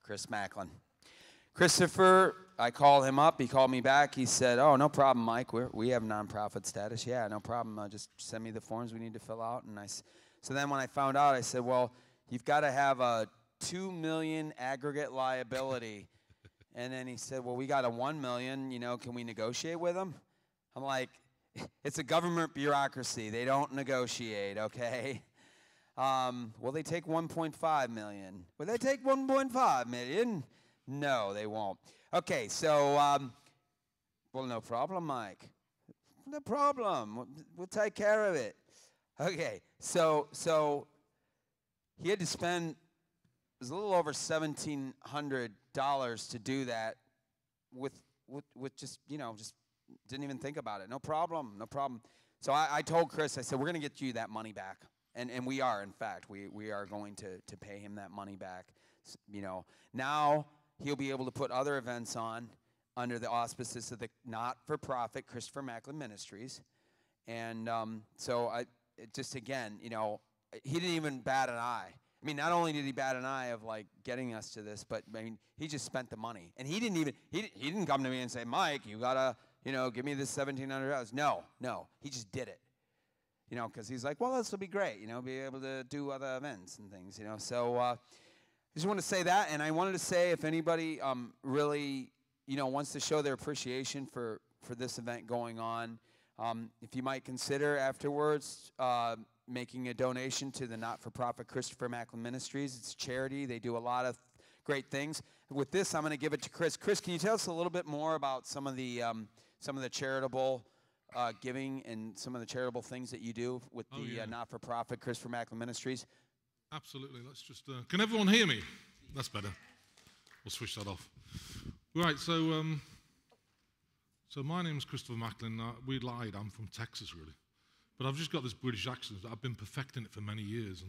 Chris Macklin. Christopher, I called him up. He called me back. He said, oh, no problem, Mike. We have nonprofit status. Yeah, no problem. Just send me the forms we need to fill out. And so then when I found out, I said, well, you've got to have a $2 million aggregate liability. And then he said, well, we got a $1 million. You know, can we negotiate with them? I'm like, it's a government bureaucracy. They don't negotiate, okay? Will they take 1.5 million? Will they take 1.5 million? No, they won't. Okay, so, well, no problem, Mike. No problem. We'll take care of it. Okay, so he had to spend, it was a little over $1,700 to do that with just, you know, just didn't even think about it. No problem, no problem. So I told Chris, I said, we're going to get you that money back. And we are, in fact. We are going to pay him that money back. You know, now he'll be able to put other events on under the auspices of the not-for-profit Christopher Macklin Ministries. And so just again, you know, he didn't even bat an eye. I mean, not only did he bat an eye of like getting us to this, but I mean, he just spent the money. And he didn't come to me and say, Mike, you gotta, you know, give me this $1,700. No, he just did it. You know, because he's like, well, this will be great, you know, be able to do other events and things, you know. So I just want to say that, and I wanted to say if anybody really, you know, wants to show their appreciation for this event going on, if you might consider afterwards making a donation to the not-for-profit Christopher Macklin Ministries. It's charity. They do a lot of great things. With this, I'm going to give it to Chris. Chris, can you tell us a little bit more about some of the charitable giving and some of the charitable things that you do with the not-for-profit Christopher Macklin Ministries? Absolutely. Let's just, can everyone hear me? That's better. We'll switch that off. Right, so my name's Christopher Macklin. We lied, I'm from Texas, really. But I've just got this British accent. I've been perfecting it for many years.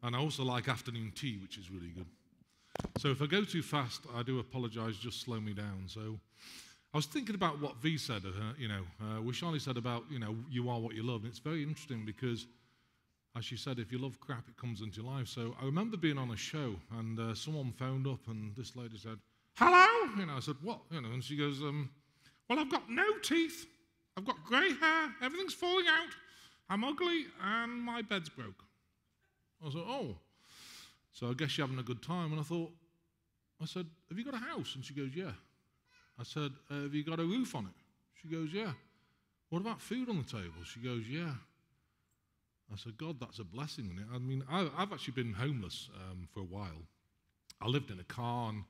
And I also like afternoon tea, which is really good. So if I go too fast, I do apologize, just slow me down. So I was thinking about what V said, you know, what Charlie said about, you know, you are what you love. And it's very interesting because, as she said, if you love crap, it comes into your life. So I remember being on a show, and someone phoned up, and this lady said, hello? You know, I said, what? You know, and she goes, well, I've got no teeth. I've got grey hair. Everything's falling out. I'm ugly, and my bed's broke. I said, oh. So I guess you're having a good time. And I said, have you got a house? And she goes, yeah. I said, have you got a roof on it? She goes, yeah. What about food on the table? She goes, yeah. I said, God, that's a blessing, isn't it? I mean, I've actually been homeless for a while. I lived in a car, and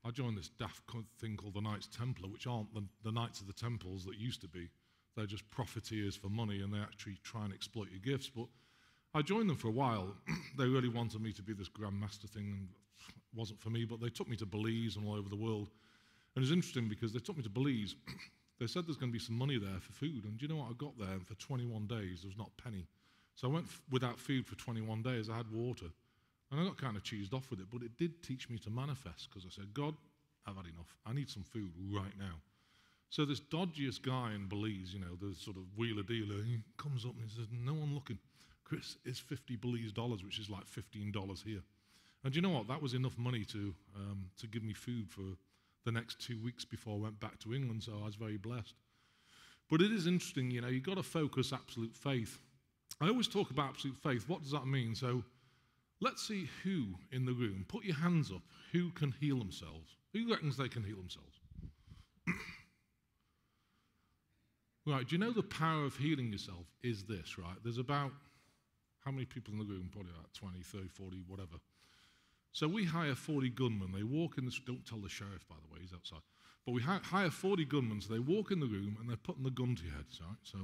I joined this daft thing called the Knights Templar, which aren't the Knights of the Temples that used to be. They're just profiteers for money, and they actually try and exploit your gifts. But I joined them for a while. They really wanted me to be this grandmaster thing, and it wasn't for me, but they took me to Belize and all over the world. And it was interesting because they took me to Belize. They said there's going to be some money there for food. And do you know what? I got there, and for 21 days, there was not a penny. So I went without food for 21 days. I had water. And I got kind of cheesed off with it. But it did teach me to manifest, because I said, God, I've had enough. I need some food right now. So this dodgiest guy in Belize, you know, the sort of wheeler dealer, he comes up and he says, no one looking. Chris, it's 50 Belize dollars, which is like $15 here. And you know what? That was enough money to give me food for the next 2 weeks before I went back to England, so I was very blessed. But it is interesting, you know, you've got to focus absolute faith. I always talk about absolute faith. What does that mean? So let's see who in the room, put your hands up, who can heal themselves. Who reckons they can heal themselves? Right, do you know the power of healing yourself is this, right? There's about, how many people in the room? Probably about 20, 30, 40, whatever. So we hire 40 gunmen. They walk in the, don't tell the sheriff, by the way, he's outside. But we hire 40 gunmen, so they walk in the room and they're putting the gun to your head, right? So,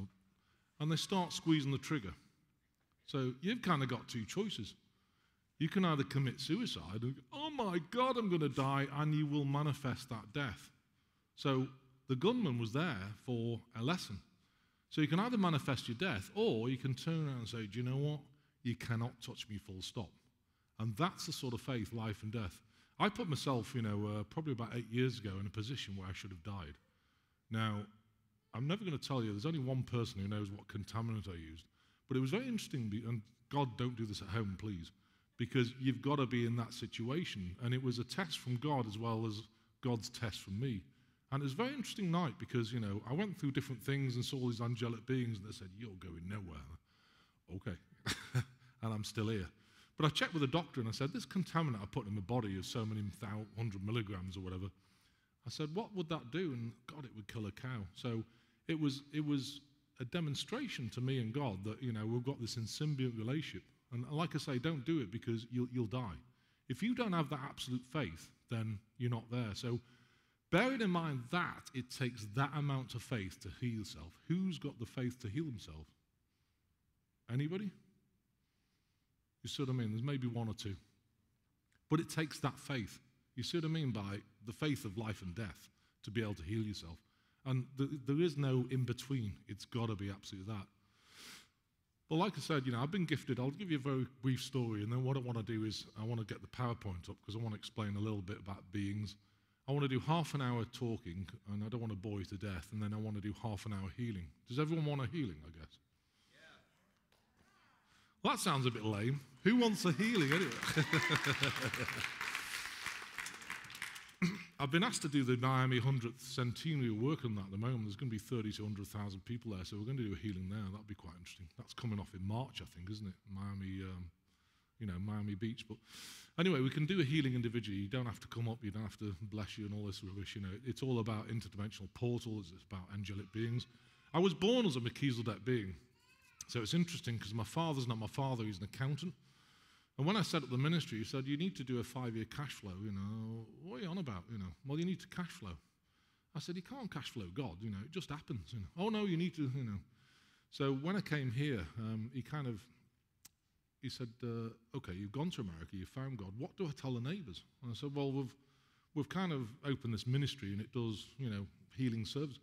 and they start squeezing the trigger. So you've kind of got two choices. You can either commit suicide and go, oh my God, I'm going to die, and you will manifest that death. So the gunman was there for a lesson. So you can either manifest your death, or you can turn around and say, do you know what? You cannot touch me, full stop. And that's the sort of faith, life and death. I put myself, you know, probably about 8 years ago in a position where I should have died. Now, I'm never going to tell you, there's only one person who knows what contaminant I used. But it was very interesting, and God, don't do this at home, please. because you've got to be in that situation. And it was a test from God as well as God's test from me. And it was a very interesting night because, you know, I went through different things and saw these angelic beings, and they said, "You're going nowhere." Okay. And I'm still here. But I checked with the doctor and I said, this contaminant I put in my body of so many 100 milligrams or whatever, I said, what would that do? And God, it would kill a cow. So it was a demonstration to me and God that, you know, we've got this symbiont relationship. And like I say, don't do it because you'll die. If you don't have that absolute faith, then you're not there. So bearing in mind that it takes that amount of faith to heal yourself. Who's got the faith to heal himself? Anybody? You see what I mean? There's maybe one or two. But it takes that faith. You see what I mean by the faith of life and death to be able to heal yourself. And there is no in-between. It's got to be absolutely that. Well, like I said, you know, I've been gifted. I'll give you a very brief story, and then what I want to do is I want to get the PowerPoint up because I want to explain a little bit about beings. I want to do half an hour talking, and I don't want to bore you to death, and then I want to do half an hour healing. Does everyone want a healing, I guess? Well, that sounds a bit lame. Who wants a healing anyway? I've been asked to do the Miami 100th centenary work on that at the moment. There's going to be 30 to 100,000 people there, so we're going to do a healing there. That'll be quite interesting. That's coming off in March, I think, isn't it? Miami, you know, Miami Beach. But anyway, we can do a healing individually. You don't have to come up. You don't have to bless you and all this rubbish. You know, it's all about interdimensional portals. It's about angelic beings. I was born as a Melchizedek being. So it's interesting because my father's not my father, he's an accountant. And when I set up the ministry, he said, you need to do a 5-year cash flow, you know. What are you on about, you know? Well, you need to cash flow. I said, you can't cash flow God, you know, it just happens, you know. Oh, no, you need to, you know. So when I came here, he said, okay, you've gone to America, you found God. What do I tell the neighbors? And I said, well, we've kind of opened this ministry and it does, you know, healing service.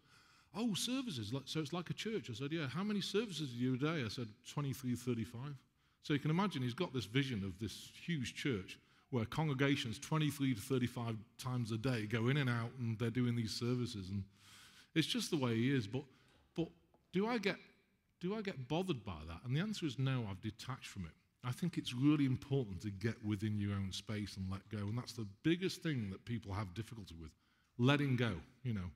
Oh, services, so it's like a church. I said, yeah, how many services do you do a day? I said, 23, 35. So you can imagine he's got this vision of this huge church where congregations 23 to 35 times a day go in and out and they're doing these services. And it's just the way he is. But do I get bothered by that? And the answer is no, I've detached from it. I think it's really important to get within your own space and let go. And that's the biggest thing that people have difficulty with, letting go, you know.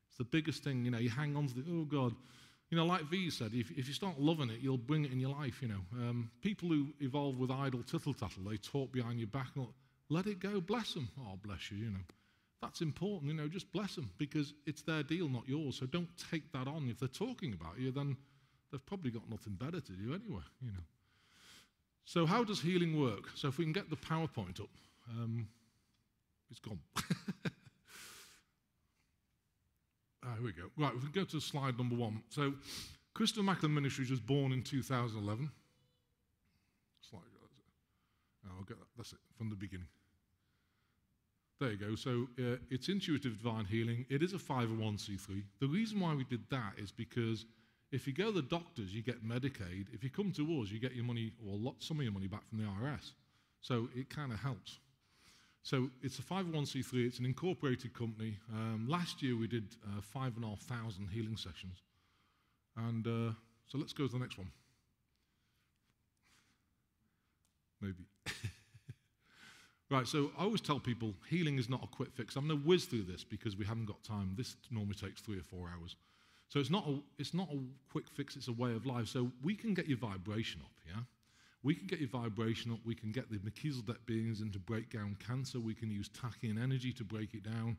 It's the biggest thing, you know, you hang on to the, oh God. You know, like V said, if you start loving it, you'll bring it in your life, you know. People who evolve with idle tittle-tattle, they talk behind your back, and let it go, bless them. Oh, bless you, you know. That's important, you know, just bless them, because it's their deal, not yours, so don't take that on. If they're talking about you, then they've probably got nothing better to do anyway, you know. So how does healing work? So if we can get the PowerPoint up, it's gone. Here we go. Right, we can go to slide number 1. So, Christopher Macklin Ministries was born in 2011. Slide, I'll get that. That's it, from the beginning. There you go. So, it's intuitive divine healing. It is a 501c3. The reason why we did that is because if you go to the doctors, you get Medicaid. If you come to us, you get your money, or some of your money back from the IRS. So, it kind of helps. So it's a 501c3, it's an incorporated company. Last year we did 5,500 healing sessions. And so let's go to the next one. Maybe. Right, so I always tell people healing is not a quick fix. I'm going to whiz through this because we haven't got time. This normally takes 3 or 4 hours. So it's not a quick fix, it's a way of life. So we can get your vibration up, yeah? We can get your vibration up, we can get the Melchizedek beings in to break down cancer, we can use Tachyon Energy to break it down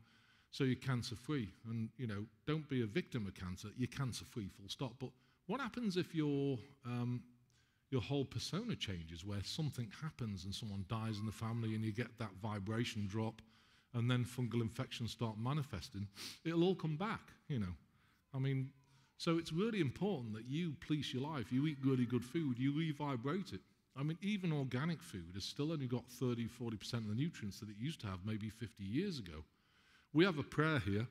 so you're cancer-free. And, you know, don't be a victim of cancer, you're cancer-free, full stop. But what happens if your whole persona changes, where something happens and someone dies in the family and you get that vibration drop and then fungal infections start manifesting? It'll all come back, you know. I mean, so it's really important that you police your life, you eat really good food, you revibrate it. I mean, even organic food has still only got 30, 40% of the nutrients that it used to have maybe 50 years ago. We have a prayer here.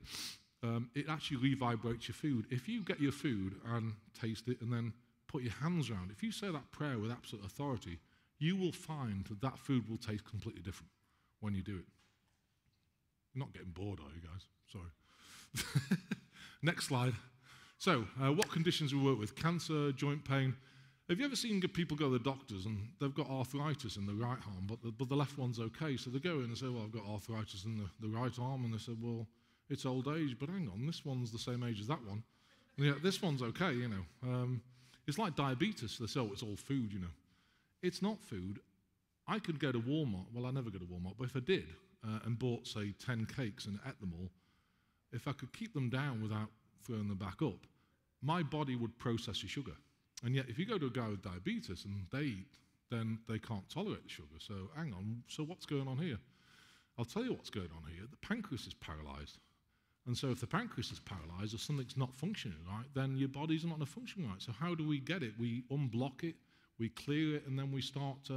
It actually revibrates your food. If you get your food and taste it and then put your hands around it, if you say that prayer with absolute authority, you will find that that food will taste completely different when you do it. You're not getting bored, are you guys? Sorry. Next slide. So, what conditions we work with? Cancer, joint pain. Have you ever seen people go to the doctors and they've got arthritis in the right arm, but the left one's okay? So they go in and say, well, I've got arthritis in the right arm. And they say, well, it's old age, but hang on, this one's the same age as that one. And yeah, this one's okay, you know. It's like diabetes. They say, oh, it's all food, you know. It's not food. I could go to Walmart. Well, I never go to Walmart, but if I did and bought, say, 10 cakes and ate them all, if I could keep them down without throwing them back up, my body would process your sugar. And yet, if you go to a guy with diabetes and they eat, then they can't tolerate the sugar. So hang on, so what's going on here? I'll tell you what's going on here. The pancreas is paralyzed. And so if the pancreas is paralyzed or something's not functioning right, then your body's not going to function right. So how do we get it? We unblock it, we clear it, and then we start,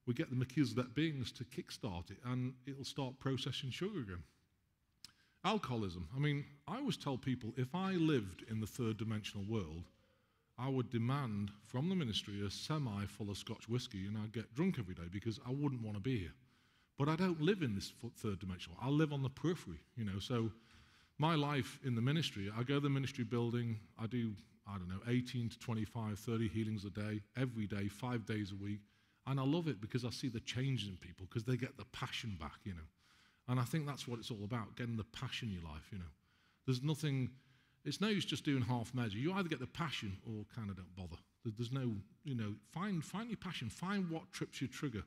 we get the Melchizedek beings to kickstart it, and it'll start processing sugar again. Alcoholism. I mean, I always tell people, if I lived in the third dimensional world, I would demand from the ministry a semi full of Scotch whiskey, and I'd get drunk every day because I wouldn't want to be here. But I don't live in this third dimensional. I live on the periphery, you know. So my life in the ministry, I go to the ministry building, I do, I don't know, 18 to 25, 30 healings a day, every day, 5 days a week. And I love it because I see the changes in people because they get the passion back, you know. And I think that's what it's all about, getting the passion in your life, you know. There's nothing, it's no use just doing half measure. You either get the passion or kind of don't bother. There's no, you know, find your passion. Find what trips your trigger.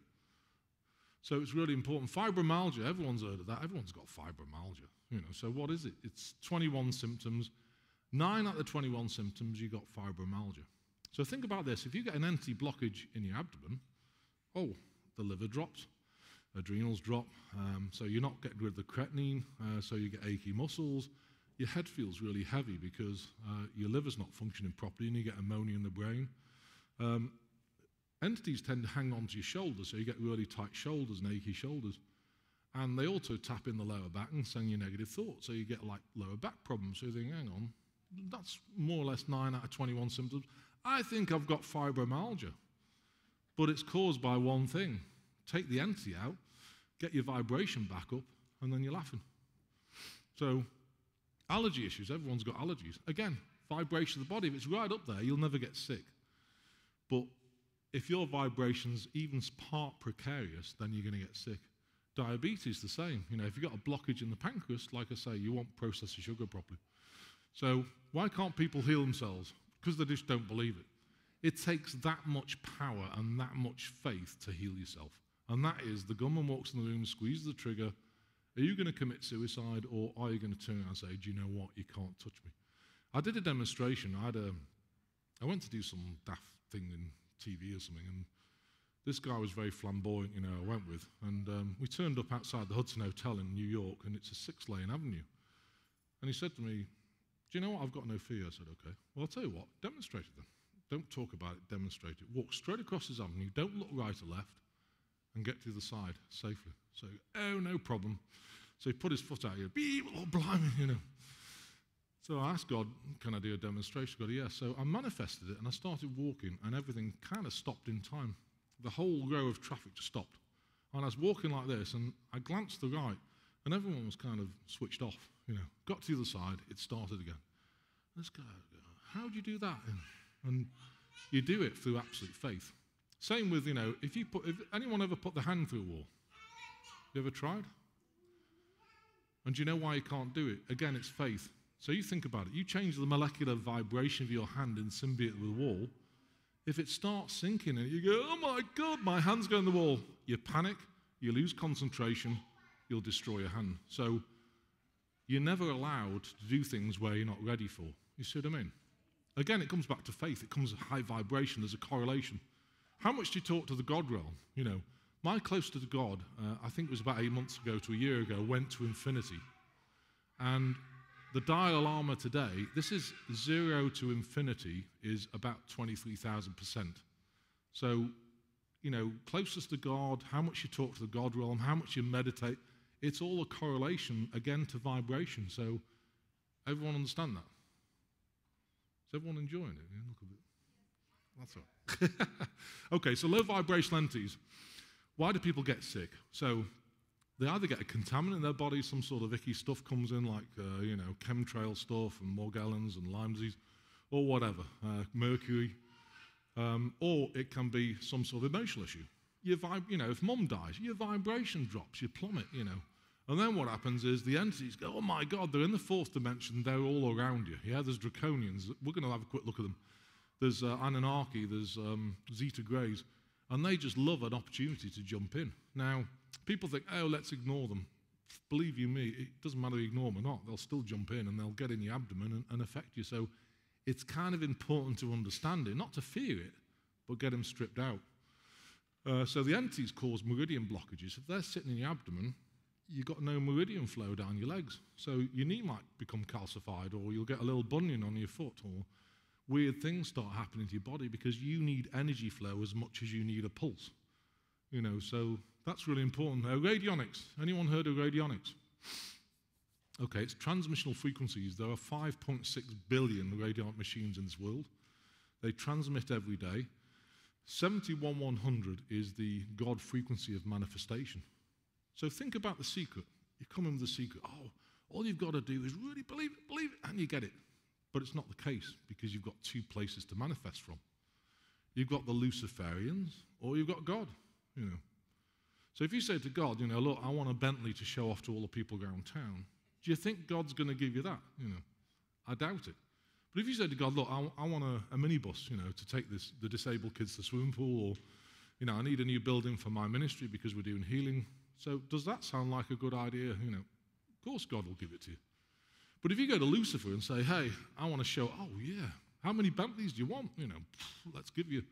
So it's really important. Fibromyalgia, everyone's heard of that. Everyone's got fibromyalgia, you know. So what is it? It's 21 symptoms. 9 out of the 21 symptoms, you got fibromyalgia. So think about this. If you get an empty blockage in your abdomen, oh, the liver drops. Adrenals drop, so you're not getting rid of the creatinine, so you get achy muscles. Your head feels really heavy because your liver's not functioning properly and you get ammonia in the brain. Entities tend to hang on to your shoulders, so you get really tight shoulders and achy shoulders. And they also tap in the lower back and send you negative thoughts, so you get like lower back problems. So you think, hang on, that's more or less 9 out of 21 symptoms. I think I've got fibromyalgia, but it's caused by one thing. Take the entity out, get your vibration back up, and then you're laughing. So, allergy issues, everyone's got allergies. Again, vibration of the body, if it's right up there, you'll never get sick. But if your vibration's even part precarious, then you're going to get sick. Diabetes, the same. You know, if you've got a blockage in the pancreas, like I say, you won't process the sugar properly. So, why can't people heal themselves? Because they just don't believe it. It takes that much power and that much faith to heal yourself. And that is, the gunman walks in the room, squeezes the trigger. Are you going to commit suicide, or are you going to turn around and say, do you know what, you can't touch me? I did a demonstration. I went to do some daft thing in TV or something, and this guy was very flamboyant, you know, I went with. And we turned up outside the Hudson Hotel in New York, and it's a 6-lane avenue. And he said to me, do you know what, I've got no fear. I said, okay. Well, I'll tell you what, demonstrate it then. Don't talk about it, demonstrate it. Walk straight across this avenue, don't look right or left, and get to the side safely. So, oh, no problem. So he put his foot out here, beep, oh, blimey, you know. So I asked God, can I do a demonstration? God, yes. So I manifested it, and I started walking, and everything kind of stopped in time. The whole row of traffic just stopped. And I was walking like this, and I glanced to the right, and everyone was kind of switched off, you know. Got to the other side, it started again. This guy, how do you do that? And you do it through absolute faith. Same with, you know, if anyone ever put their hand through a wall? You ever tried? And do you know why you can't do it? Again, it's faith. So you think about it. You change the molecular vibration of your hand in symbiote with the wall. If it starts sinking and you go, oh my God, my hand's going to the wall, you panic, you lose concentration, you'll destroy your hand. So you're never allowed to do things where you're not ready for. You see what I mean? Again, it comes back to faith. It comes to high vibration. There's a correlation. How much do you talk to the God realm? You know, my closest to God, I think it was about 8 months ago to a year ago, went to infinity. And the Dalai Lama today, this is 0 to infinity, is about 23,000%. So, you know, closest to God, how much you talk to the God realm, how much you meditate, it's all a correlation, again, to vibration. So everyone understand that? Is everyone enjoying it? Yeah, look a bit. That's all right. Okay, so low vibration entities. Why do people get sick? So they either get a contaminant in their body, some sort of icky stuff comes in, like, you know, chemtrail stuff and Morgellons and Lyme disease, or whatever, mercury. Or it can be some sort of emotional issue. If mum dies, your vibration drops, you plummet, And then what happens is the entities go, oh my God, they're in the fourth dimension, they're all around you. Yeah, there's Draconians. We're going to have a quick look at them. There's Anunnaki, there's Zeta Greys, and they just love an opportunity to jump in. Now, people think, oh, let's ignore them. Believe you me, it doesn't matter if you ignore them or not, they'll still jump in and they'll get in your abdomen and affect you. So it's kind of important to understand it, not to fear it, but get them stripped out. So the entities cause meridian blockages. If they're sitting in your abdomen, you've got no meridian flow down your legs. So your knee might become calcified, or you'll get a little bunion on your foot, or weird things start happening to your body because you need energy flow as much as you need a pulse. So that's really important. Radionics. Anyone heard of radionics? Okay, it's transmissional frequencies. There are 5.6 billion radionic machines in this world. They transmit every day. 71100 is the God frequency of manifestation. So think about the secret. You come in with the secret. Oh, all you've got to do is really believe it, and you get it. But it's not the case, because you've got two places to manifest from. You've got the Luciferians, or you've got God, So if you say to God, look, I want a Bentley to show off to all the people around town, do you think God's going to give you that? I doubt it. But if you say to God, look, I want a minibus, to take the disabled kids to the swimming pool, or, I need a new building for my ministry because we're doing healing. So does that sound like a good idea? Of course God will give it to you. But if you go to Lucifer and say, hey, I want to show, oh yeah, how many Bentleys do you want? Let's give you.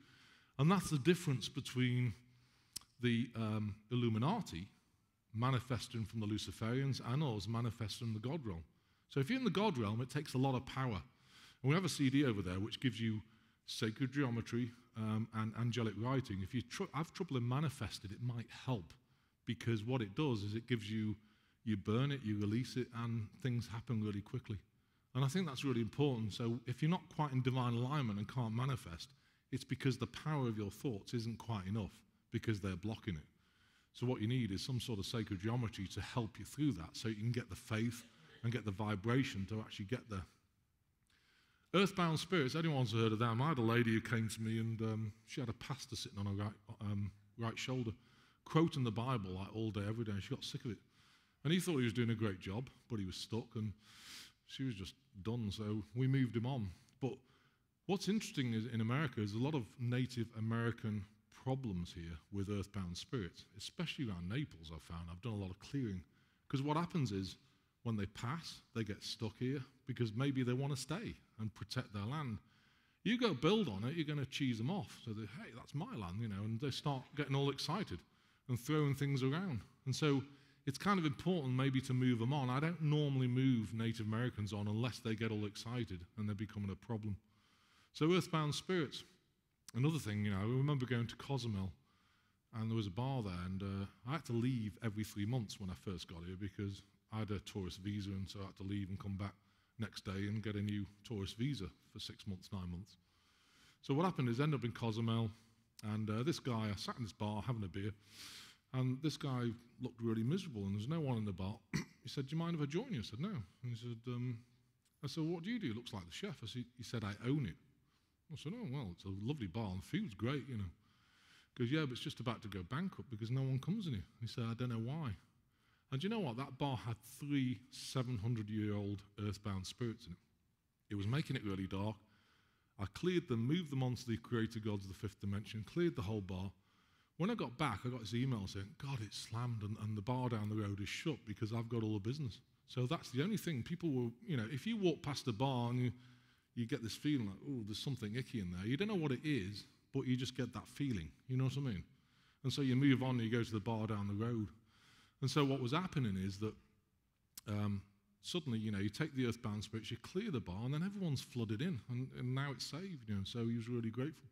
And that's the difference between the Illuminati manifesting from the Luciferians and us manifesting in the God realm. So if you're in the God realm, it takes a lot of power. And we have a CD over there which gives you sacred geometry and angelic writing. If you have trouble in manifesting, it might help, because what it does is it gives you burn it, you release it, and things happen really quickly. And I think that's really important. So if you're not quite in divine alignment and can't manifest, it's because the power of your thoughts isn't quite enough, because they're blocking it. So what you need is some sort of sacred geometry to help you through that, so you can get the faith and get the vibration to actually get there. Earthbound spirits, anyone's heard of them? I had a lady who came to me, and she had a pastor sitting on her right shoulder, quoting the Bible like all day, every day, and she got sick of it. And he thought he was doing a great job, but he was stuck, and she was just done, so we moved him on. But what's interesting is in America is a lot of Native American problems here with earthbound spirits, especially around Naples, I've found. I've done a lot of clearing. Because what happens is, when they pass, they get stuck here because maybe they want to stay and protect their land. You go build on it, you're going to cheese them off. So they, hey, that's my land, and they start getting all excited and throwing things around. And so it's kind of important maybe to move them on. I don't normally move Native Americans on unless they get all excited and they're becoming a problem. So earthbound spirits. Another thing, I remember going to Cozumel, and there was a bar there, and I had to leave every 3 months when I first got here because I had a tourist visa, and so I had to leave and come back next day and get a new tourist visa for 6 months, 9 months. So what happened is I ended up in Cozumel, and this guy, I sat in this bar having a beer, and this guy looked really miserable, and there's no one in the bar. He said, do you mind if I join you? I said, no. And he said, I said, what do you do? He looks like the chef. He said, I own it. I said, oh, well, it's a lovely bar, and the food's great, He goes, yeah, but it's just about to go bankrupt because no one comes in here. He said, I don't know why. And you know what? That bar had 3 700-year-old earthbound spirits in it. It was making it really dark. I cleared them, moved them onto the creator gods of the fifth dimension, cleared the whole bar. When I got back, I got this email saying, God, it's slammed and the bar down the road is shut because I've got all the business. So that's the only thing. People will, if you walk past a bar and you get this feeling like, oh, there's something icky in there. You don't know what it is, but you just get that feeling. You know what I mean? And so you move on and you go to the bar down the road. And so what was happening is that suddenly, you take the earthbound spirits, you clear the bar, and then everyone's flooded in, and now it's saved, and so he was really grateful.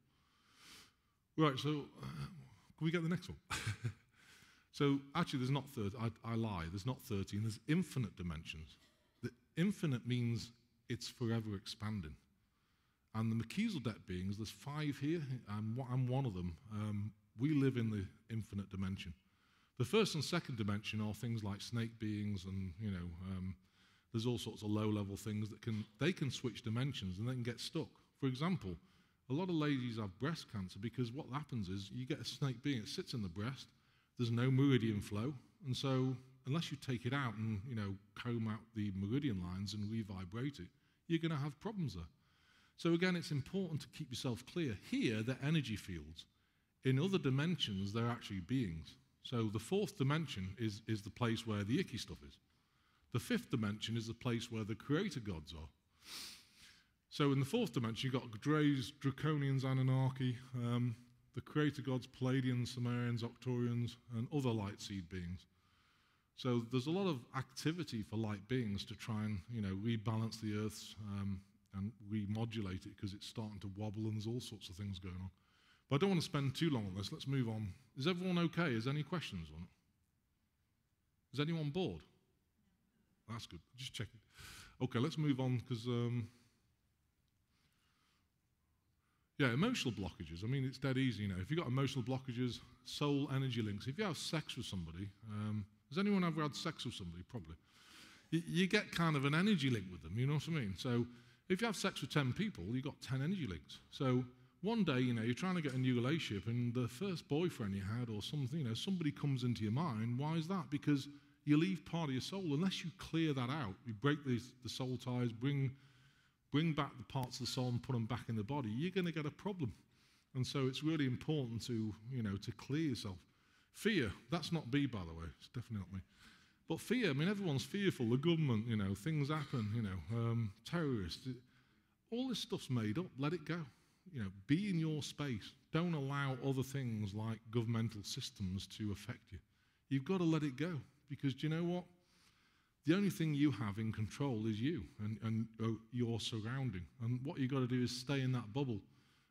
Right, so can we get the next one? So actually there's not 30, I lie, there's not 13, there's infinite dimensions. The infinite means it's forever expanding. And the Melchizedek beings, there's 5 here, I'm one of them. We live in the infinite dimension. The first and second dimension are things like snake beings, and there's all sorts of low-level things that can switch dimensions and they can get stuck. For example, A lot of ladies have breast cancer because what happens is you get a snake being, it sits in the breast, there's no meridian flow, and so unless you take it out and, comb out the meridian lines and revibrate it, you're going to have problems there. So again, it's important to keep yourself clear. Here, they're energy fields. In other dimensions, they're actually beings. So the fourth dimension is the place where the icky stuff is. The fifth dimension is the place where the creator gods are. So in the fourth dimension, you've got Drays, Draconians, Anunnaki, the creator gods, Palladians, Sumerians, Octorians, and other light seed beings. So there's a lot of activity for light beings to try and, rebalance the Earth's and remodulate it because it's starting to wobble and there's all sorts of things going on. But I don't want to spend too long on this. Let's move on. Is everyone okay? Is there any questions on it? Is anyone bored? That's good. Just checking. Okay, let's move on because, emotional blockages. I mean, it's dead easy, If you've got emotional blockages, soul energy links. If you have sex with somebody, has anyone ever had sex with somebody? Probably. You get kind of an energy link with them, you know what I mean? So if you have sex with 10 people, you've got 10 energy links. So one day, you're trying to get a new relationship and the first boyfriend you had or something, somebody comes into your mind. Why is that? Because you leave part of your soul. Unless you clear that out, you break the soul ties, bring back the parts of the soul and put them back in the body, you're going to get a problem. And so it's really important to, to clear yourself. Fear, that's not me, by the way. It's definitely not me. But fear, I mean, everyone's fearful. The government, things happen, terrorists. All this stuff's made up. Let it go. Be in your space. Don't allow other things like governmental systems to affect you. You've got to let it go. Because do you know what? The only thing you have in control is you and your surrounding. And what you've got to do is stay in that bubble.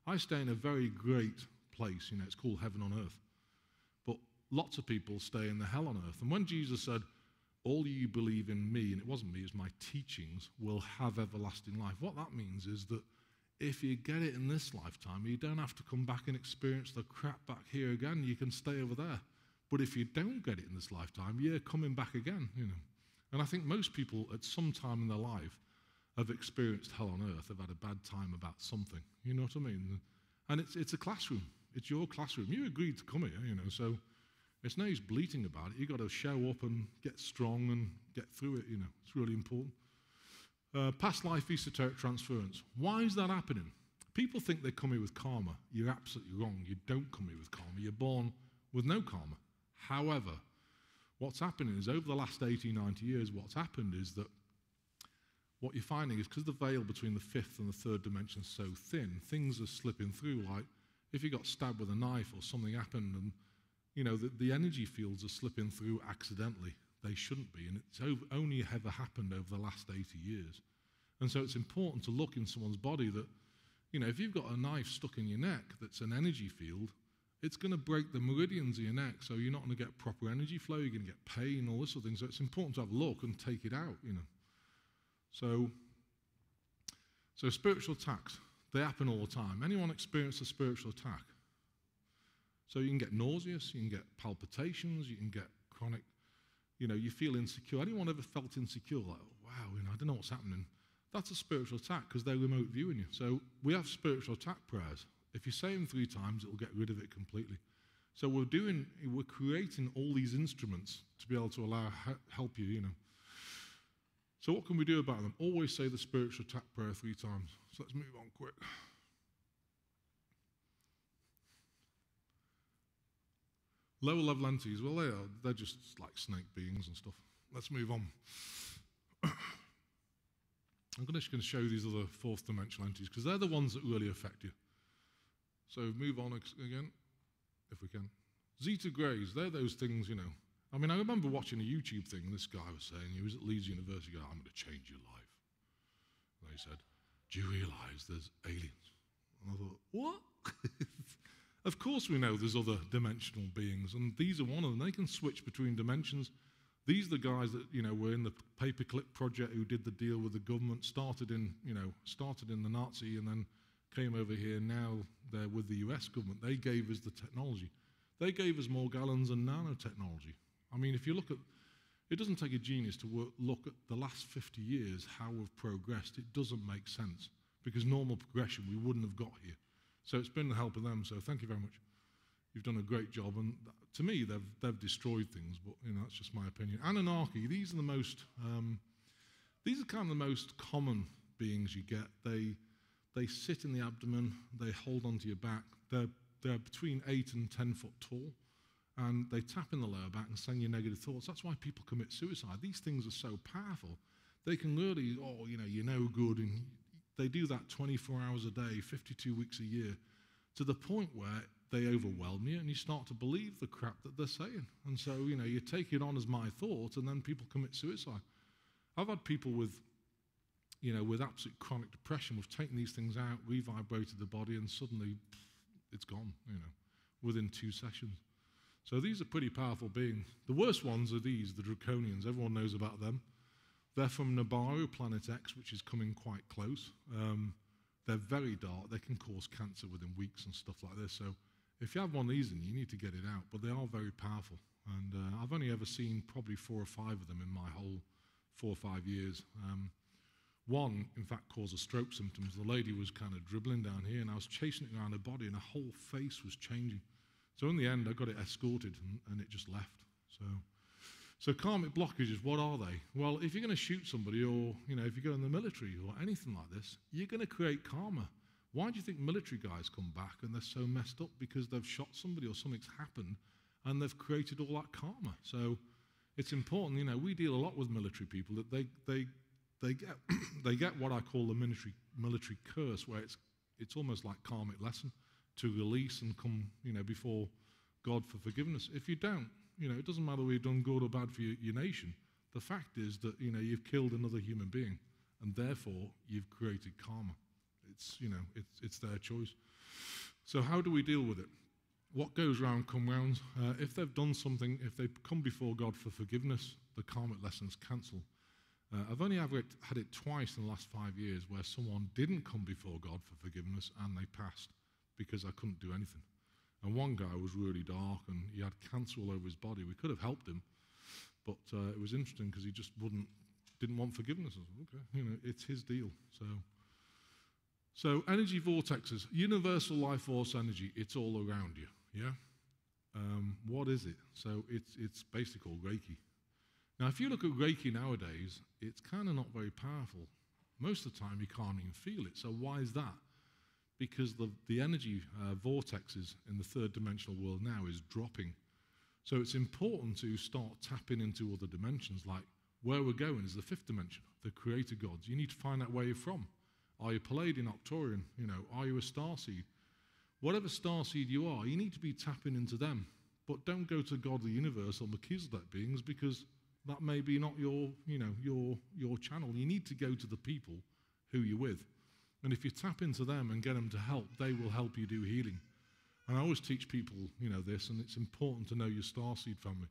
I stay in a very great place. It's called heaven on earth. But lots of people stay in the hell on earth. And when Jesus said, all you believe in me, and it wasn't me, it was my teachings, will have everlasting life. What that means is that if you get it in this lifetime, you don't have to come back and experience the crap back here again. You can stay over there. But if you don't get it in this lifetime, you're coming back again, And I think most people at some time in their life have experienced hell on earth, have had a bad time about something. You know what I mean? And it's a classroom. It's your classroom. You agreed to come here, so it's no use bleating about it. You've got to show up and get strong and get through it, It's really important. Past life esoteric transference. Why is that happening? People think they come here with karma. You're absolutely wrong. You don't come here with karma. You're born with no karma. However, what's happening is over the last 80, 90 years, what's happened is that what you're finding is because the veil between the fifth and the third dimension is so thin, things are slipping through. Like if you got stabbed with a knife or something happened and, the energy fields are slipping through accidentally. They shouldn't be. And it's only ever happened over the last 80 years. And so it's important to look in someone's body that, if you've got a knife stuck in your neck that's an energy field, it's going to break the meridians of your neck, so you're not going to get proper energy flow, you're going to get pain, all this sort of thing. So it's important to have a look and take it out, So spiritual attacks, they happen all the time. Anyone experience a spiritual attack? So you can get nauseous, you can get palpitations, you can get chronic, you feel insecure. Anyone ever felt insecure? Like, wow, I don't know what's happening. That's a spiritual attack because they're remote viewing you. So we have spiritual attack prayers. If you say them 3 times, it will get rid of it completely. So we're creating all these instruments to be able to help you, So what can we do about them? Always say the spiritual attack prayer 3 times. So let's move on quick. Lower level entities, well, they're just like snake beings and stuff. Let's move on. I'm just going to show you these other fourth dimensional entities because they're the ones that really affect you. So move on again, if we can. Zeta Grays, they're those things, I mean, I remember watching a YouTube thing, and this guy was saying, he was at Leeds University, I'm going to change your life. And they said, do you realize there's aliens? And I thought, what? Of course we know there's other dimensional beings, and these are one of them. They can switch between dimensions. These are the guys that, were in the paperclip project who did the deal with the government, started in the Nazi and then came over here. Now they're with the US government. They gave us the technology. They gave us more gallons and nanotechnology. I mean, if you look at, it doesn't take a genius to look at the last 50 years, how we've progressed. It doesn't make sense because normal progression, we wouldn't have got here. So it's been the help of them. So thank you very much. You've done a great job. And to me, they've destroyed things, but that's just my opinion. Anunnaki, these are kind of the most common beings you get. They sit in the abdomen, they hold onto your back. They're between 8 and 10 foot tall, and they tap in the lower back and send you negative thoughts. That's why people commit suicide. These things are so powerful. They can really, you're no good, and they do that 24 hours a day, 52 weeks a year, to the point where they overwhelm you and you start to believe the crap that they're saying. And so, you take it on as my thought, and then people commit suicide. I've had people with absolute chronic depression, we've taken these things out, revibrated the body, and suddenly it's gone, within 2 sessions. So these are pretty powerful beings. The worst ones are these, the Draconians. Everyone knows about them. They're from Nabaru, Planet X, which is coming quite close. They're very dark. They can cause cancer within weeks and stuff like this. So if you have one of these in you need to get it out. But they are very powerful. And I've only ever seen probably 4 or 5 of them in my whole 4 or 5 years. One, in fact, caused stroke symptoms. The lady was kind of dribbling down here, and I was chasing it around her body, and her whole face was changing. So in the end, I got it escorted, and it just left. So karmic blockages, what are they? Well, if you're going to shoot somebody, or if you go in the military or anything like this, you're going to create karma. Why do you think military guys come back and they're so messed up? Because they've shot somebody or something's happened, and they've created all that karma. So it's important. We deal a lot with military people that they get what I call the military curse, where it's almost like karmic lesson to release and come before God for forgiveness. If you don't, it doesn't matter whether you've done good or bad for your nation. The fact is that you've killed another human being, and therefore you've created karma. It's their choice. So how do we deal with it? What goes round come round. If they've done something, if they come before God for forgiveness, the karmic lessons cancel. I've only ever had it twice in the last 5 years where someone didn't come before God for forgiveness and they passed because I couldn't do anything. And one guy was really dark and he had cancer all over his body. We could have helped him, but it was interesting because he just didn't want forgiveness. I said, okay, it's his deal. So energy vortexes, universal life force energy, it's all around you, yeah? What is it? So it's basically called Reiki. Now, if you look at Reiki nowadays, it's kind of not very powerful. Most of the time, you can't even feel it. So why is that? Because the energy vortexes in the third dimensional world now is dropping. So it's important to start tapping into other dimensions, like where we're going is the 5th dimension, the creator gods. You need to find out where you're from. Are you Palladian, Octarian? Are you a starseed? Whatever starseed you are, you need to be tapping into them. But don't go to God, the universe, or Melchizedek beings, because that may be not your channel. You need to go to the people who you're with. And if you tap into them and get them to help, they will help you do healing. And I always teach people, this, and it's important to know your starseed family.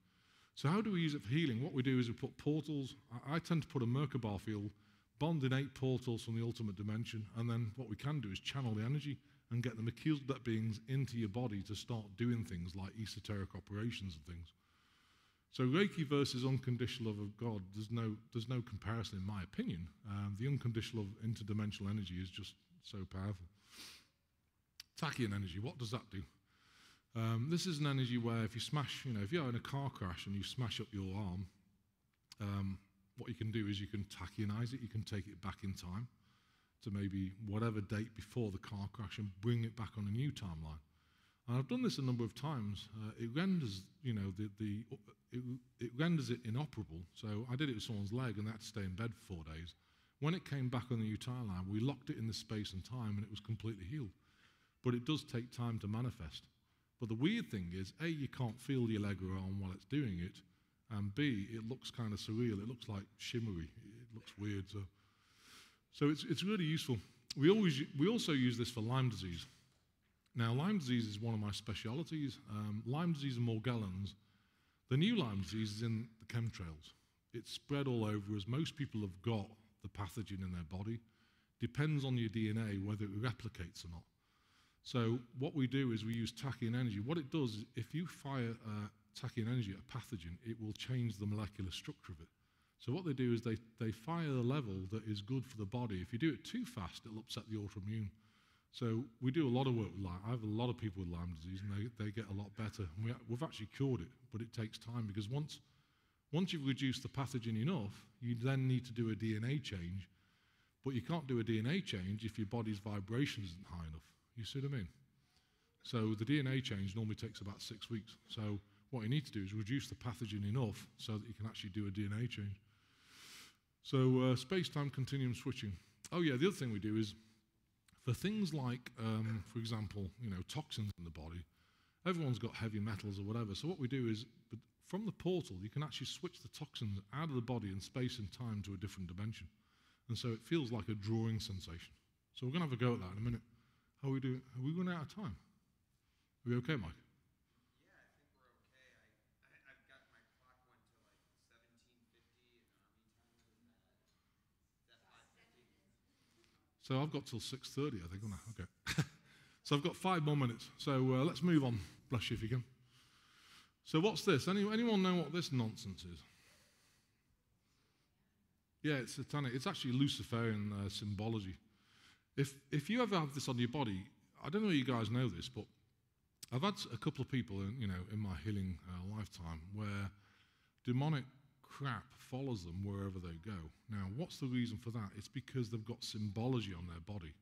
So how do we use it for healing? What we do is we put portals. I tend to put a Merkaba field, bond in 8 portals from the ultimate dimension, and then what we can do is channel the energy and get the Melchizedek beings into your body to start doing things like esoteric operations and things. So Reiki versus unconditional love of God, there's no comparison in my opinion. The unconditional interdimensional energy is just so powerful. Tachyon energy, what does that do? This is an energy where if you smash, if you're in a car crash and you smash up your arm, what you can do is you can tachyonize it, you can take it back in time to maybe whatever date before the car crash and bring it back on a new timeline. And I've done this a number of times. It renders, it renders it inoperable. So I did it with someone's leg, and they had to stay in bed for 4 days. When it came back on the new timeline, we locked it in the space and time, and it was completely healed. But it does take time to manifest. But the weird thing is, A, you can't feel your leg or arm while it's doing it, and B, it looks kind of surreal. It looks like shimmery. It looks weird. So it's really useful. We also use this for Lyme disease. Now, Lyme disease is one of my specialities. Lyme disease and Morgellons. The new Lyme disease is in the chemtrails. It's spread all over us. Most people have got the pathogen in their body. Depends on your DNA whether it replicates or not. So what we do is we use Tachyon Energy. What it does is if you fire Tachyon Energy at a pathogen, it will change the molecular structure of it. So what they do is they fire the level that is good for the body. If you do it too fast, it'll upset the autoimmune. So we do a lot of work with Lyme. I have a lot of people with Lyme disease, and they get a lot better. And we've actually cured it, but it takes time, because once you've reduced the pathogen enough, you then need to do a DNA change. But you can't do a DNA change if your body's vibration isn't high enough. You see what I mean? So the DNA change normally takes about 6 weeks. So what you need to do is reduce the pathogen enough so that you can actually do a DNA change. So space-time continuum switching. Oh yeah, the other thing we do is, for things like, for example, toxins in the body, everyone's got heavy metals or whatever. So what we do is, from the portal, you can actually switch the toxins out of the body in space and time to a different dimension. And so it feels like a drawing sensation. So we're going to have a go at that in a minute. How are we doing? Are we running out of time? Are we okay, Mike? Yeah, I think we're okay. I've got my clock went to like 17:50, and Army time is at 5:50. So I've got till 6:30, I think, haven't I? Okay. So I've got 5 more minutes. So let's move on. Bless you if you can. So what's this? Anyone know what this nonsense is? Yeah, it's satanic. It's actually Luciferian symbology. If you ever have this on your body, I don't know if you guys know this, but I've had a couple of people in my healing lifetime where demonic crap follows them wherever they go. Now, what's the reason for that? It's because they've got symbology on their body.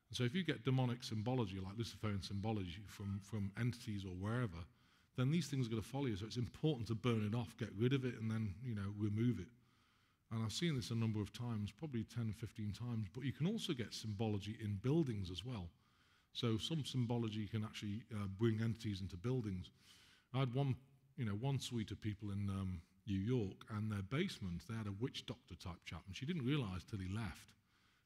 And so if you get demonic symbology, like Luciferian symbology from entities or wherever, then these things are going to follow you. So it's important to burn it off, get rid of it, and then, remove it. And I've seen this a number of times, probably 10, 15 times, but you can also get symbology in buildings as well. So some symbology can actually bring entities into buildings. I had one suite of people in New York, and their basement, they had a witch doctor type chap, and she didn't realize till he left.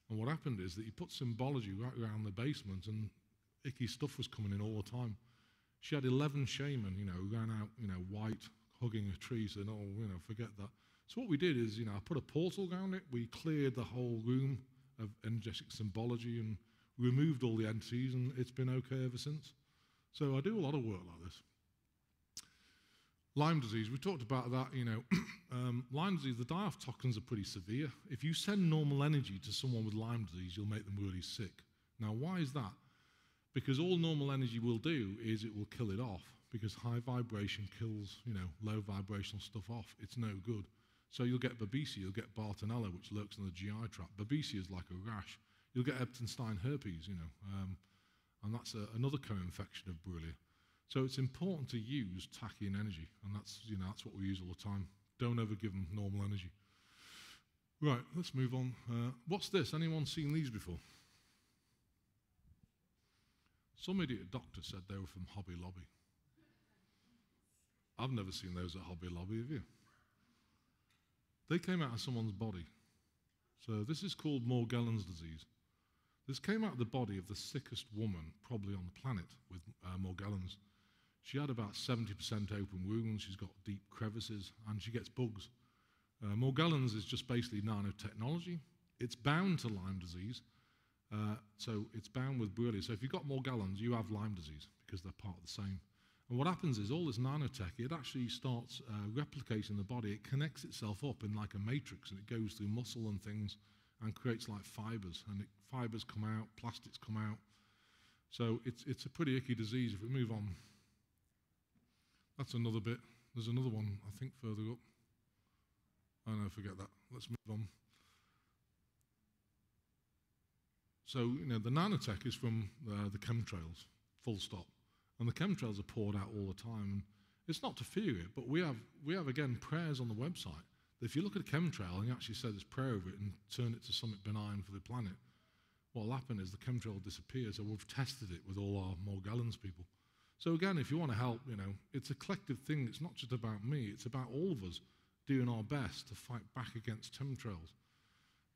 And what happened is that he put symbology right around the basement, and icky stuff was coming in all the time. She had 11 shaman, ran out, white, hugging a tree, saying, oh, forget that. So what we did is, I put a portal around it. We cleared the whole room of energetic symbology and removed all the entities, and it's been okay ever since. So I do a lot of work like this. Lyme disease, we talked about that, Lyme disease, the die-off toxins are pretty severe. If you send normal energy to someone with Lyme disease, you'll make them really sick. Now, why is that? Because all normal energy will do is it will kill it off, because high vibration kills, low vibrational stuff off. It's no good. So you'll get Babesia, you'll get Bartonella, which lurks in the GI tract. Babesia is like a rash. You'll get Epstein-Stein herpes, and that's another co-infection of Borrelia. So it's important to use Tachyon Energy, and that's what we use all the time. Don't ever give them normal energy. Right, let's move on. What's this? Anyone seen these before? Some idiot doctor said they were from Hobby Lobby. I've never seen those at Hobby Lobby, have you? They came out of someone's body. So this is called Morgellons disease. This came out of the body of the sickest woman probably on the planet with Morgellons. She had about 70% open wounds, she's got deep crevices, and she gets bugs. Morgellons is just basically nanotechnology. It's bound to Lyme disease, so it's bound with Borrelia. So if you've got Morgellons, you have Lyme disease because they're part of the same. And what happens is all this nanotech, it actually starts replicating the body. It connects itself up in like a matrix, and it goes through muscle and things and creates like fibers. And fibers come out, plastics come out. So it's a pretty icky disease. If we move on, that's another bit. There's another one, I think, further up. Oh no, forget that. Let's move on. So, the nanotech is from the chemtrails, full stop. And the chemtrails are poured out all the time. And it's not to fear it, but we have again, prayers on the website. That if you look at a chemtrail and you actually say this prayer over it and turn it to something benign for the planet, what will happen is the chemtrail will disappear. So we've tested it with all our Morgellons people. So again, if you want to help, it's a collective thing. It's not just about me. It's about all of us doing our best to fight back against chemtrails.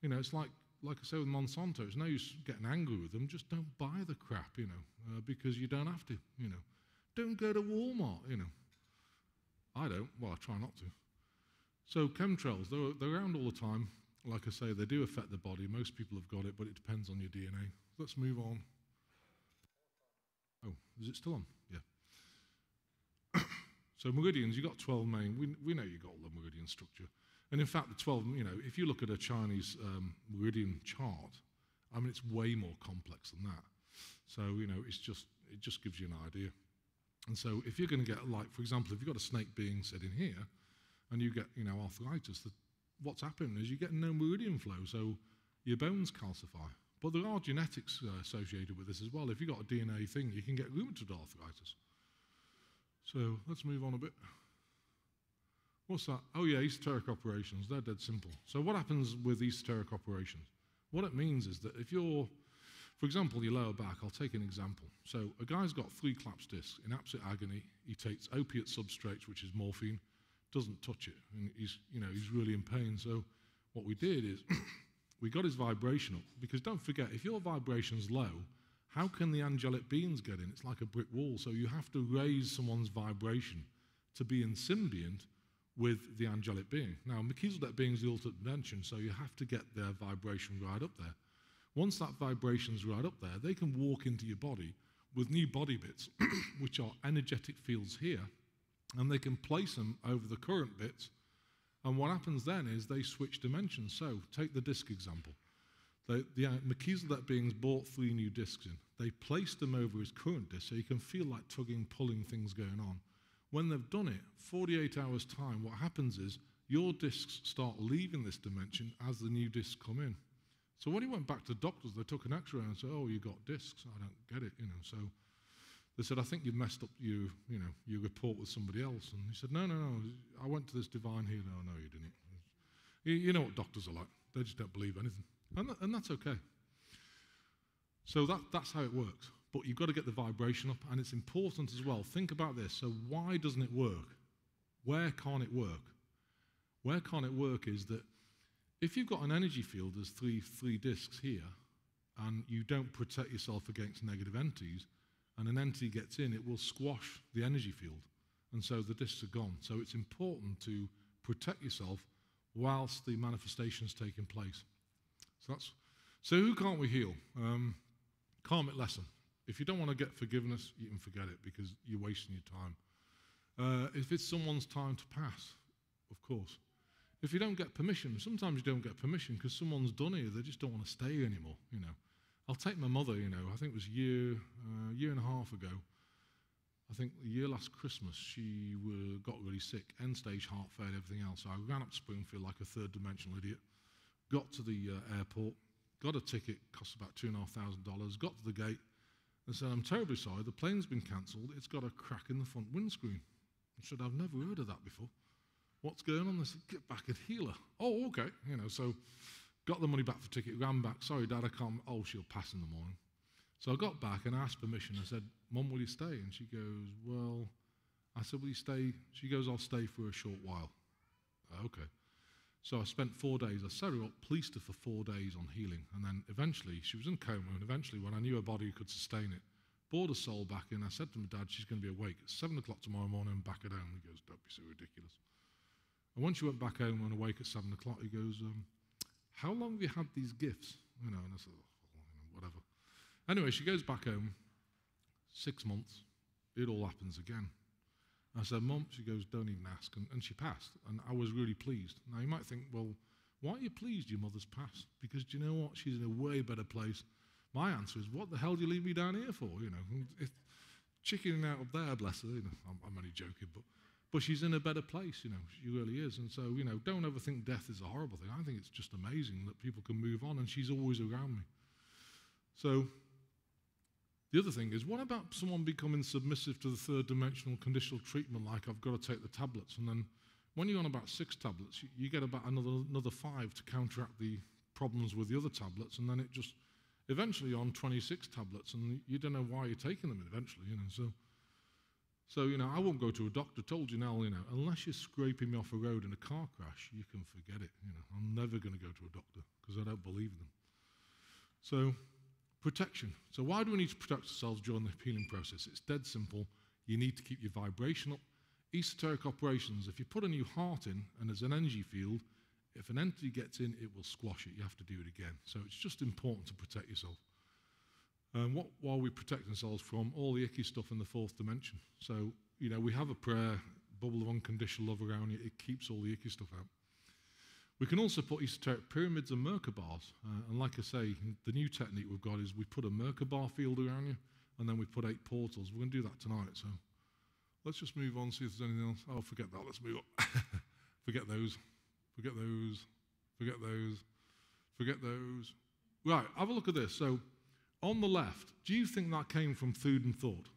It's like I say with Monsanto, it's no use getting angry with them. Just don't buy the crap, because you don't have to, Don't go to Walmart, I don't. Well, I try not to. So chemtrails, they're around all the time. Like I say, they do affect the body. Most people have got it, but it depends on your DNA. Let's move on. Oh, is it still on? Yeah. So meridians, you've got 12 main. We know you've got all the meridian structure. And in fact, the 12, if you look at a Chinese meridian chart, it's way more complex than that. So, you know, it just gives you an idea. And so if you're going to get, like, for example, if you've got a snake being sitting here and you get, you know, arthritis, what's happening is you get no meridian flow, so your bones calcify. But there are genetics associated with this as well. If you've got a DNA thing, you can get rheumatoid arthritis. So let's move on a bit. What's that? Oh yeah, esoteric operations. They're dead simple. So what happens with esoteric operations? What it means is that if you're, for example, your lower back, I'll take an example. So a guy's got 3 collapsed discs in absolute agony. He takes opiate substrates, which is morphine, doesn't touch it, and he's really in pain. So what we did is we got his vibration up, because don't forget, if your vibration's low, how can the angelic beings get in? It's like a brick wall. So you have to raise someone's vibration to be in symbiont with the angelic being. Now, Melchizedek Being is the ultimate dimension, so you have to get their vibration right up there. Once that vibration's right up there, they can walk into your body with new body bits, which are energetic fields here, and they can place them over the current bits, and what happens then is they switch dimensions. So, take the disc example. The Melchizedek Beings bought 3 new discs in. They placed them over his current disc, so you can feel like tugging, pulling things going on. When they've done it, 48 hours time, what happens is your discs start leaving this dimension as the new discs come in. So when he went back to the doctors, they took an x-ray and said, oh, you got discs. I don't get it, you know. So they said, I think you've messed up your report with somebody else. And he said, no, I went to this divine healer. Oh, no, you didn't. You know what doctors are like. They just don't believe anything. And that's okay. So that's how it works. But you've got to get the vibration up, and it's important as well. Think about this. So why doesn't it work? Where can't it work? Where can't it work is that if you've got an energy field, there's three discs here, and you don't protect yourself against negative entities, and an entity gets in, it will squash the energy field, and so the discs are gone. So it's important to protect yourself whilst the manifestation's taking place. So who can't we heal? Karmic lesson. If you don't want to get forgiveness, you can forget it, because you're wasting your time. If it's someone's time to pass, of course. If you don't get permission, sometimes you don't get permission because someone's done here, they just don't want to stay anymore, you know. I'll take my mother, you know, I think it was a year and a half ago. I think the year last Christmas, she got really sick, end-stage heart failure, everything else. So I ran up to Springfield like a third-dimensional idiot, got to the airport, got a ticket, cost about $2,500, got to the gate, and said, I'm terribly sorry, the plane's been cancelled, it's got a crack in the front windscreen. I said, I've never heard of that before. What's going on? They said, get back and heal her. Oh, okay. You know, so got the money back for the ticket, ran back. Sorry, Dad, I can't. Oh, she'll pass in the morning. So I got back and asked permission. I said, Mum, will you stay? And she goes, well, I said, will you stay? She goes, I'll stay for a short while. Okay. So I spent 4 days. I set her up, policed her for 4 days on healing. And then eventually, she was in coma. And eventually, when I knew her body could sustain it, brought her soul back in. I said to my dad, she's going to be awake at 7 o'clock tomorrow morning and back at home. He goes, don't be so ridiculous. And when she went back home and awake at 7 o'clock, he goes, how long have you had these gifts? You know, and I said, oh, whatever. Anyway, she goes back home, 6 months, it all happens again. I said, Mum, she goes, don't even ask. And she passed, and I was really pleased. Now, you might think, well, why are you pleased your mother's passed? Because do you know what? She's in a way better place. My answer is, what the hell do you leave me down here for? You know, if chickening out up there, bless her, you know, I'm only joking, but she's in a better place, you know, she really is. And so, you know, don't ever think death is a horrible thing. I think it's just amazing that people can move on, and she's always around me. So the other thing is, what about someone becoming submissive to the third dimensional conditional treatment, like I've got to take the tablets, and then when you're on about 6 tablets, you get about another 5 to counteract the problems with the other tablets, and then it just eventually on 26 tablets, and you don't know why you're taking them eventually, you know. So, you know, I won't go to a doctor. Told you now, you know, unless you're scraping me off a road in a car crash, you can forget it. You know, I'm never going to go to a doctor because I don't believe them. So, protection. So why do we need to protect ourselves during the healing process? It's dead simple. You need to keep your vibration up. Esoteric operations, if you put a new heart in and there's an energy field, if an entity gets in, it will squash it. You have to do it again. So it's just important to protect yourself. While we protect ourselves from all the icky stuff in the 4th dimension. So, you know, we have a prayer, bubble of unconditional love around you. It keeps all the icky stuff out. We can also put esoteric pyramids and Merkabahs. And like I say, the new technique we've got is we put a Merkabah field around you, and then we put 8 portals. We're going to do that tonight, so let's just move on, see if there's anything else. Oh, forget that, let's move on. Forget those, forget those, forget those, forget those. Right, have a look at this. So, on the left, do you think that came from Food and Thought?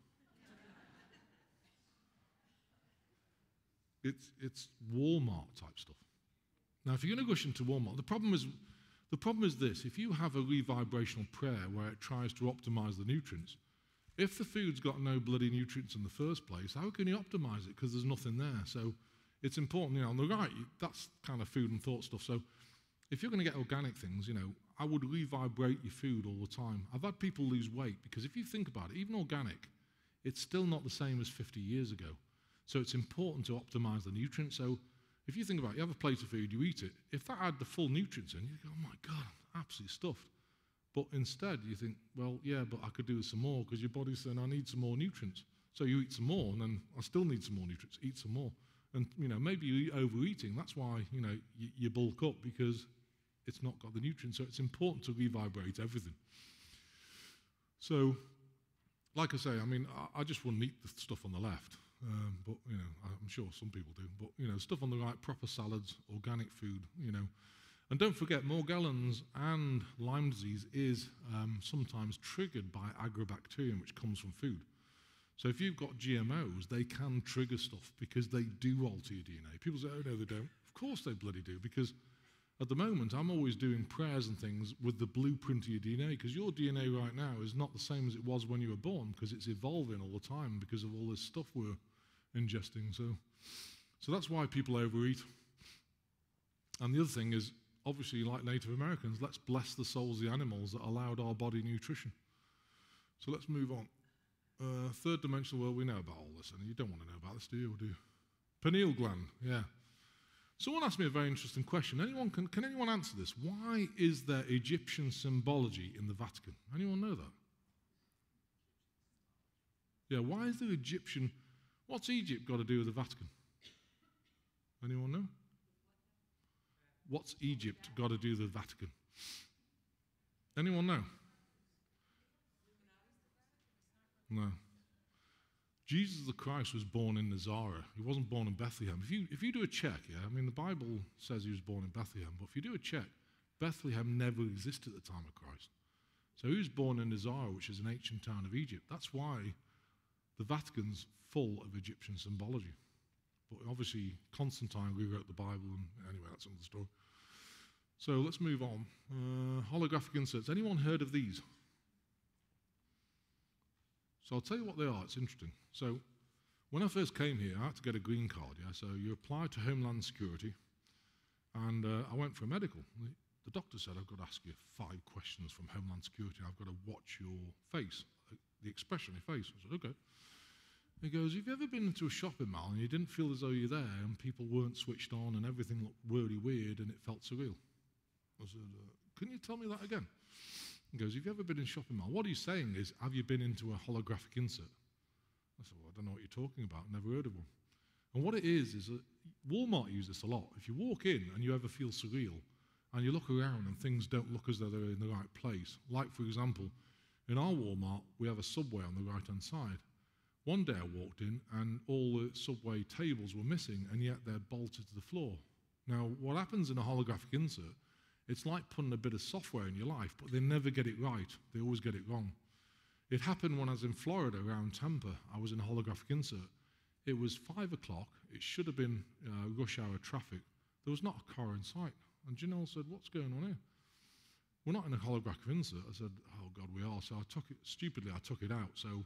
It's Walmart type stuff. Now, if you're going to gush into Walmart, the problem is this: if you have a revibrational prayer where it tries to optimize the nutrients, if the food's got no bloody nutrients in the first place, how can you optimize it? Because there's nothing there. So it's important, on the right, that's kind of Food and Thought stuff. So if you're going to get organic things, I would revibrate your food all the time. I've had people lose weight because if you think about it, even organic, it's still not the same as 50 years ago. So it's important to optimize the nutrients. So if you think about it, you have a plate of food, you eat it. If that had the full nutrients in, you go, oh my God, I'm absolutely stuffed. But instead, you think, well, yeah, but I could do with some more because your body's saying, I need some more nutrients. So you eat some more, and then I still need some more nutrients. Eat some more. And, maybe you're overeating. That's why, you bulk up because it's not got the nutrients. So it's important to revibrate everything. So, like I say, I just wouldn't eat the stuff on the left. But, I'm sure some people do. But, stuff on the right, proper salads, organic food, And don't forget, Morgellons and Lyme disease is sometimes triggered by agrobacterium, which comes from food. So if you've got GMOs, they can trigger stuff because they do alter your DNA. People say, oh, no, they don't. Of course they bloody do, because at the moment, I'm always doing prayers and things with the blueprint of your DNA, because your DNA right now is not the same as it was when you were born, because it's evolving all the time because of all this stuff we're ingesting. So that's why people overeat. And the other thing is, obviously, like Native Americans, let's bless the souls of the animals that allowed our body nutrition. So let's move on. Third dimensional world, we know about all this, and you don't want to know about this, do you? Or do you? Pineal gland, yeah. Someone asked me a very interesting question. Can anyone answer this? Why is there Egyptian symbology in the Vatican? Anyone know that? Yeah, why is there Egyptian? What's Egypt got to do with the Vatican? Anyone know? What's Egypt got to do with the Vatican? Anyone know? No. Jesus the Christ was born in Nazareth. He wasn't born in Bethlehem. If you do a check, the Bible says he was born in Bethlehem, but if you do a check, Bethlehem never existed at the time of Christ. So he was born in Nazareth, which is an ancient town of Egypt. That's why the Vatican's full of Egyptian symbology. But obviously, Constantine rewrote the Bible, and anyway, that's another story. So let's move on. Holographic inserts. Anyone heard of these? So I'll tell you what they are. It's interesting. So when I first came here, I had to get a green card. So you apply to Homeland Security, and I went for a medical. The doctor said, I've got to ask you 5 questions from Homeland Security. I've got to watch your face, the expression on your face. I said, okay. He goes, have you ever been into a shopping mall and you didn't feel as though you're there and people weren't switched on and everything looked really weird and it felt surreal? I said, can you tell me that again? He goes, have you ever been in a shopping mall? What he's saying is, have you been into a holographic insert? I said, well, I don't know what you're talking about. Never heard of one. And what it is that Walmart use this a lot. If you walk in and you ever feel surreal and you look around and things don't look as though they're in the right place, like, for example, in our Walmart, we have a Subway on the right-hand side. One day I walked in and all the Subway tables were missing, and yet they're bolted to the floor. Now, what happens in a holographic insert, it's like putting a bit of software in your life, but they never get it right. They always get it wrong. It happened when I was in Florida around Tampa. I was in a holographic insert. It was 5 o'clock. It should have been rush hour traffic. There was not a car in sight. And Janelle said, what's going on here? We're not in a holographic insert. I said, oh God, we are. So I took it, stupidly, I took it out. So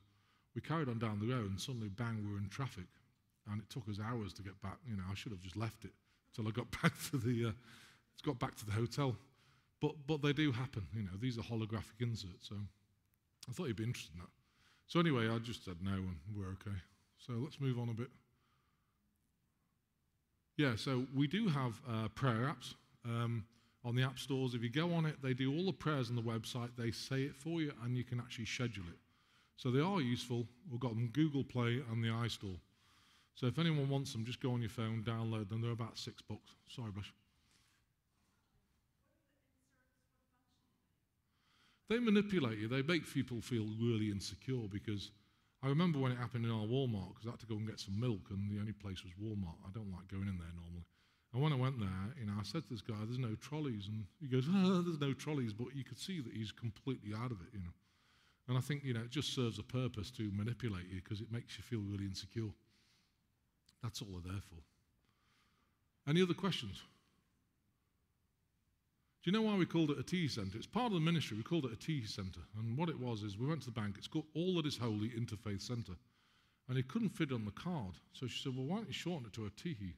we carried on down the road and suddenly, bang, we were in traffic. And it took us hours to get back. I should have just left it till I got back to the hotel. But they do happen. These are holographic inserts. So I thought you'd be interested in that. So anyway, I just said no and we're okay. So let's move on a bit. Yeah, so we do have prayer apps on the app stores. If you go on it, they do all the prayers on the website. They say it for you and you can actually schedule it. So they are useful. We've got them Google Play and the iStore. So if anyone wants them, just go on your phone, download them. They're about $6. Sorry, Bush. They manipulate you. They make people feel really insecure, because I remember when it happened in our Walmart, because I had to go and get some milk, and the only place was Walmart. I don't like going in there normally. And when I went there, I said to this guy, "There's no trolleys." And he goes, "Oh, there's no trolleys," but you could see that he's completely out of it, And I think, it just serves a purpose to manipulate you, because it makes you feel really insecure. That's all they're there for. Any other questions? Do you know why we called it a tea centre? It's part of the ministry. We called it a tea centre. And what it was is we went to the bank. It's called All That Is Holy Interfaith Centre. And he couldn't fit it on the card. So she said, "Well, why don't you shorten it to a teehee?"